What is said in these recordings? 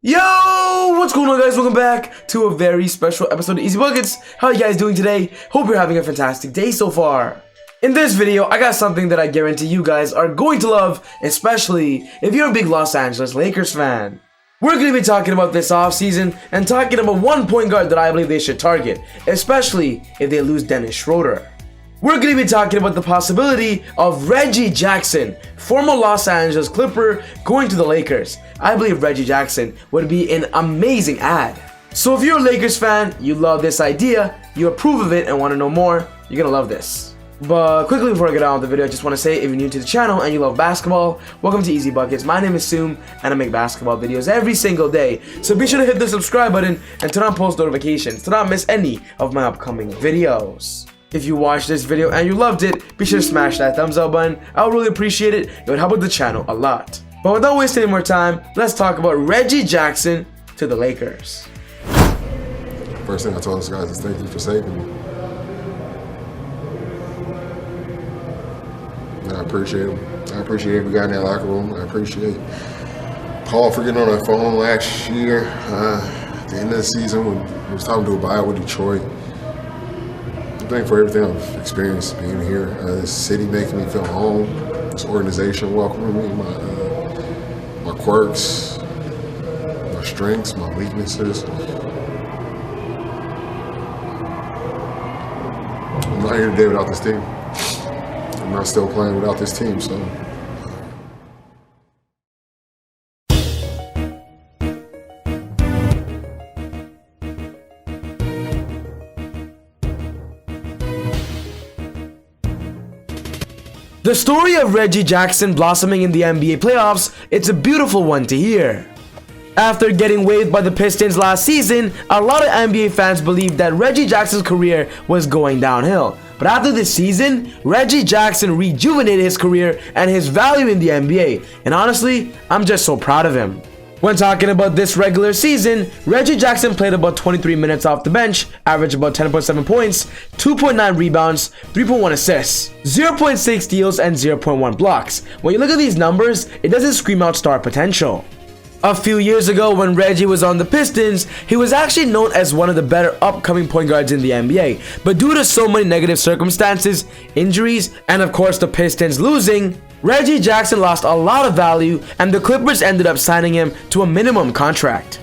Yo, what's going on, guys? Welcome back to a very special episode of Easy Buckets. How are you guys doing today? Hope you're having a fantastic day so far. In this video, I got something that I guarantee you guys are going to love, especially if you're a big Los Angeles Lakers fan. We're going to be talking about this offseason and talking about one point guard that I believe they should target, especially if they lose Dennis Schroder. We're going to be talking about the possibility of Reggie Jackson, former Los Angeles Clipper, going to the Lakers. I believe Reggie Jackson would be an amazing ad. So if you're a Lakers fan, you love this idea, you approve of it and want to know more, you're going to love this. But quickly before I get on with the video, I just want to say if you're new to the channel and you love basketball, welcome to Easy Buckets. My name is Soom and I make basketball videos every single day. So be sure to hit the subscribe button and turn on post notifications to not miss any of my upcoming videos. If you watched this video and you loved it, be sure to smash that thumbs up button. I would really appreciate it. It would help with the channel a lot. But without wasting any more time, let's talk about Reggie Jackson to the Lakers. First thing I told those guys is thank you for saving me. And I appreciate them. I appreciate every guy in that locker room. I appreciate Paul for getting on that phone last year at the end of the season when he was talking to a buyout with Detroit. I'm thankful for everything I've experienced being here. This city making me feel home. This organization welcoming me. My quirks, my strengths, my weaknesses. I'm not here today without this team. I'm not still playing without this team, so. The story of Reggie Jackson blossoming in the NBA playoffs, it's a beautiful one to hear. After getting waived by the Pistons last season, a lot of NBA fans believed that Reggie Jackson's career was going downhill. But after this season, Reggie Jackson rejuvenated his career and his value in the NBA. And honestly, I'm just so proud of him. When talking about this regular season, Reggie Jackson played about 23 minutes off the bench, averaged about 10.7 points, 2.9 rebounds, 3.1 assists, 0.6 steals, and 0.1 blocks. When you look at these numbers, it doesn't scream out star potential. A few years ago when Reggie was on the Pistons, he was actually known as one of the better upcoming point guards in the NBA. But due to so many negative circumstances, injuries, and of course the Pistons losing, Reggie Jackson lost a lot of value and the Clippers ended up signing him to a minimum contract.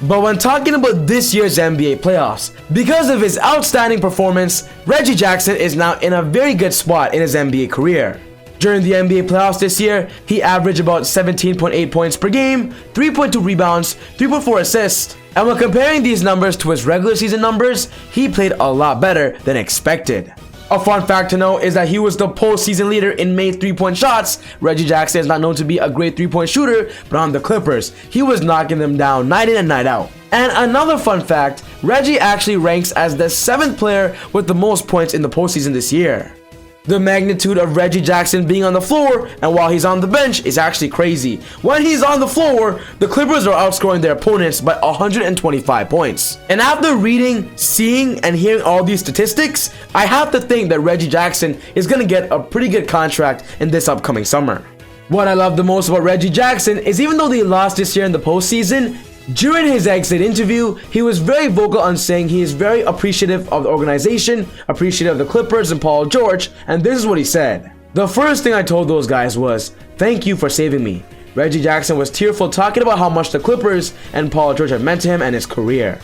But when talking about this year's NBA playoffs, because of his outstanding performance, Reggie Jackson is now in a very good spot in his NBA career. During the NBA playoffs this year, he averaged about 17.8 points per game, 3.2 rebounds, 3.4 assists, and when comparing these numbers to his regular season numbers, he played a lot better than expected. A fun fact to know is that he was the postseason leader in made three-point shots. Reggie Jackson is not known to be a great three-point shooter, but on the Clippers, he was knocking them down night in and night out. And another fun fact, Reggie actually ranks as the 7th player with the most points in the postseason this year. The magnitude of Reggie Jackson being on the floor and while he's on the bench is actually crazy. When he's on the floor, the Clippers are outscoring their opponents by 125 points. And after reading, seeing, and hearing all these statistics, I have to think that Reggie Jackson is going to get a pretty good contract in this upcoming summer. What I love the most about Reggie Jackson is even though they lost this year in the postseason, during his exit interview, he was very vocal on saying he is very appreciative of the organization, appreciative of the Clippers and Paul George, and this is what he said. The first thing I told those guys was, "Thank you for saving me." Reggie Jackson was tearful talking about how much the Clippers and Paul George have meant to him and his career.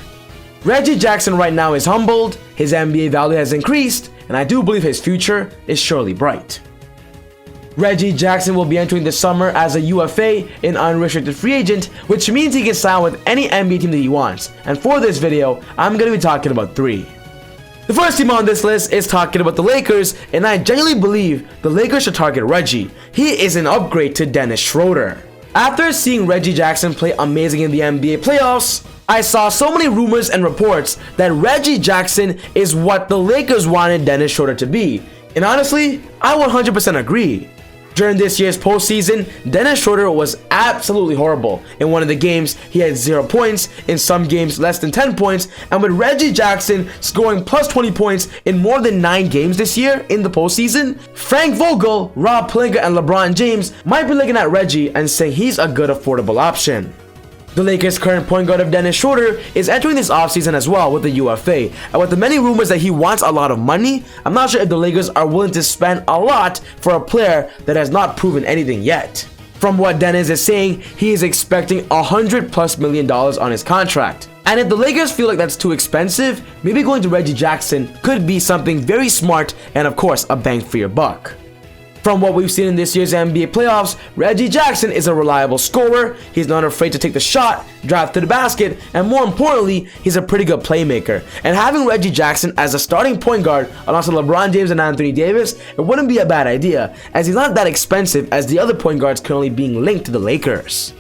Reggie Jackson right now is humbled, his NBA value has increased, and I do believe his future is surely bright. Reggie Jackson will be entering the summer as a UFA, an unrestricted free agent, which means he can sign with any NBA team that he wants. And for this video, I'm going to be talking about 3. The first team on this list is talking about the Lakers, and I genuinely believe the Lakers should target Reggie. He is an upgrade to Dennis Schroder. After seeing Reggie Jackson play amazing in the NBA playoffs, I saw so many rumors and reports that Reggie Jackson is what the Lakers wanted Dennis Schroder to be. And honestly, I 100% agree. During this year's postseason, Dennis Schroder was absolutely horrible. In one of the games, he had 0 points, in some games less than 10 points, and with Reggie Jackson scoring plus 20 points in more than 9 games this year in the postseason, Frank Vogel, Rob Pelinka, and LeBron James might be looking at Reggie and saying he's a good affordable option. The Lakers' current point guard of Dennis Schroder is entering this offseason as well with the UFA, and with the many rumors that he wants a lot of money, I'm not sure if the Lakers are willing to spend a lot for a player that has not proven anything yet. From what Dennis is saying, he is expecting $100+ million on his contract. And if the Lakers feel like that's too expensive, maybe going to Reggie Jackson could be something very smart and of course a bang for your buck. From what we've seen in this year's NBA playoffs, Reggie Jackson is a reliable scorer, he's not afraid to take the shot, drive to the basket, and more importantly, he's a pretty good playmaker. And having Reggie Jackson as a starting point guard alongside LeBron James and Anthony Davis, it wouldn't be a bad idea, as he's not that expensive as the other point guards currently being linked to the Lakers.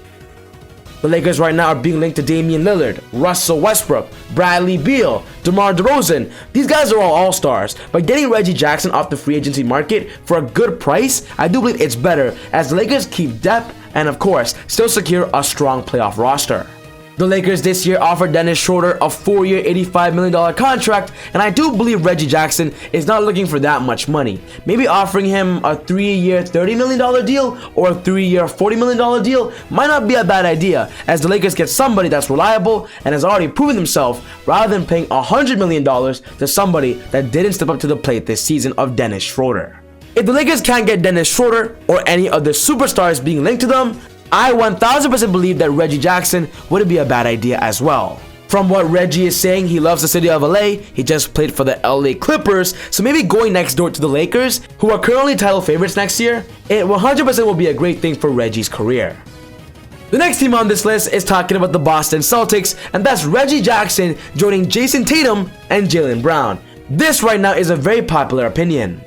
The Lakers right now are being linked to Damian Lillard, Russell Westbrook, Bradley Beal, DeMar DeRozan. These guys are all all-stars, but getting Reggie Jackson off the free agency market for a good price, I do believe it's better as the Lakers keep depth and of course still secure a strong playoff roster. The Lakers this year offered Dennis Schroder a 4-year $85 million contract, and I do believe Reggie Jackson is not looking for that much money. Maybe offering him a 3-year $30 million deal or a 3-year $40 million deal might not be a bad idea, as the Lakers get somebody that's reliable and has already proven himself rather than paying $100 million to somebody that didn't step up to the plate this season of Dennis Schroder. If the Lakers can't get Dennis Schroder or any other superstars being linked to them, I 1000% believe that Reggie Jackson wouldn't be a bad idea as well. From what Reggie is saying, he loves the city of LA, he just played for the LA Clippers, so maybe going next door to the Lakers, who are currently title favorites next year, it 100% will be a great thing for Reggie's career. The next team on this list is talking about the Boston Celtics, and that's Reggie Jackson joining Jason Tatum and Jaylen Brown. This right now is a very popular opinion.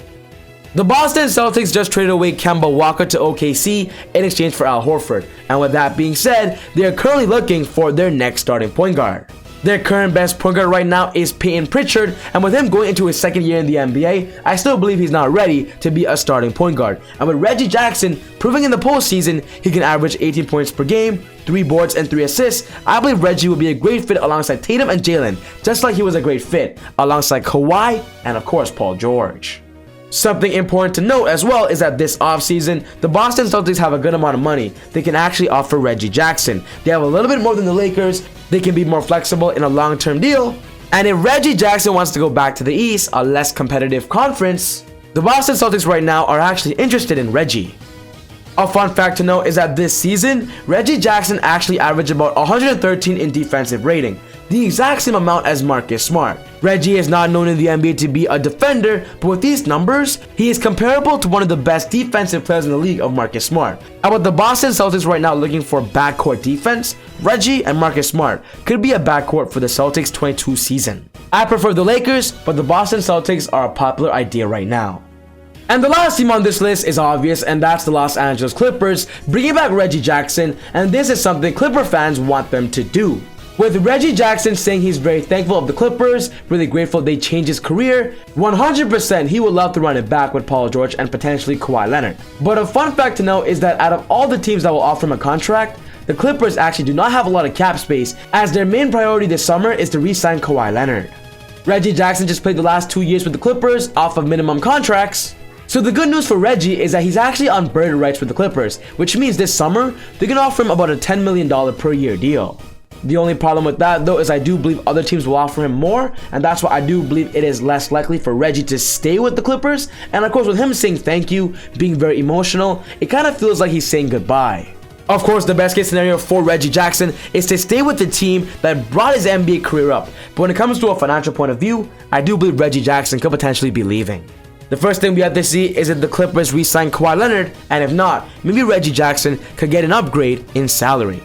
The Boston Celtics just traded away Kemba Walker to OKC in exchange for Al Horford, and with that being said, they are currently looking for their next starting point guard. Their current best point guard right now is Peyton Pritchard, and with him going into his second year in the NBA, I still believe he's not ready to be a starting point guard. And with Reggie Jackson proving in the postseason he can average 18 points per game, 3 boards and 3 assists, I believe Reggie will be a great fit alongside Tatum and Jaylen, just like he was a great fit alongside Kawhi and of course Paul George. Something important to note as well is that this offseason, the Boston Celtics have a good amount of money they can actually offer Reggie Jackson. They have a little bit more than the Lakers, they can be more flexible in a long-term deal, and if Reggie Jackson wants to go back to the East, a less competitive conference, the Boston Celtics right now are actually interested in Reggie. A fun fact to note is that this season, Reggie Jackson actually averaged about 113 in defensive rating, the exact same amount as Marcus Smart. Reggie is not known in the NBA to be a defender, but with these numbers, he is comparable to one of the best defensive players in the league of Marcus Smart. And with the Boston Celtics right now looking for backcourt defense, Reggie and Marcus Smart could be a backcourt for the Celtics 22 season. I prefer the Lakers, but the Boston Celtics are a popular idea right now. And the last team on this list is obvious, and that's the Los Angeles Clippers, bringing back Reggie Jackson, and this is something Clipper fans want them to do. With Reggie Jackson saying he's very thankful of the Clippers, really grateful they changed his career, 100% he would love to run it back with Paul George and potentially Kawhi Leonard. But a fun fact to note is that out of all the teams that will offer him a contract, the Clippers actually do not have a lot of cap space, as their main priority this summer is to re-sign Kawhi Leonard. Reggie Jackson just played the last 2 years with the Clippers off of minimum contracts, so the good news for Reggie is that he's actually on bird rights with the Clippers, which means this summer, they're going to offer him about a $10 million per year deal. The only problem with that though is I do believe other teams will offer him more, and that's why I do believe it is less likely for Reggie to stay with the Clippers. And of course, with him saying thank you, being very emotional, it kind of feels like he's saying goodbye. Of course, the best case scenario for Reggie Jackson is to stay with the team that brought his NBA career up, but when it comes to a financial point of view, I do believe Reggie Jackson could potentially be leaving. The first thing we have to see is if the Clippers re-sign Kawhi Leonard, and if not, maybe Reggie Jackson could get an upgrade in salary.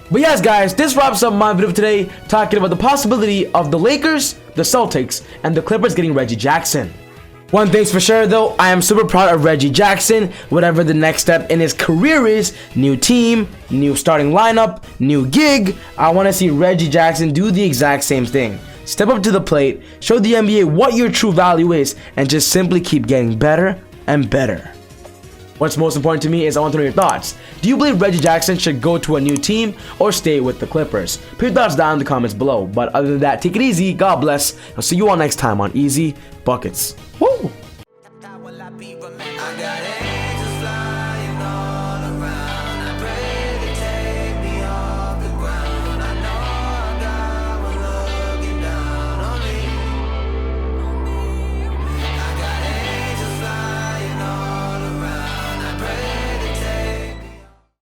But yes guys, this wraps up my video today, talking about the possibility of the Lakers, the Celtics, and the Clippers getting Reggie Jackson. One thing's for sure though, I am super proud of Reggie Jackson. Whatever the next step in his career is, new team, new starting lineup, new gig, I want to see Reggie Jackson do the exact same thing. Step up to the plate, show the NBA what your true value is, and just simply keep getting better and better. What's most important to me is I want to know your thoughts. Do you believe Reggie Jackson should go to a new team or stay with the Clippers? Put your thoughts down in the comments below. But other than that, take it easy, God bless, I'll see you all next time on Easy Buckets. Woo!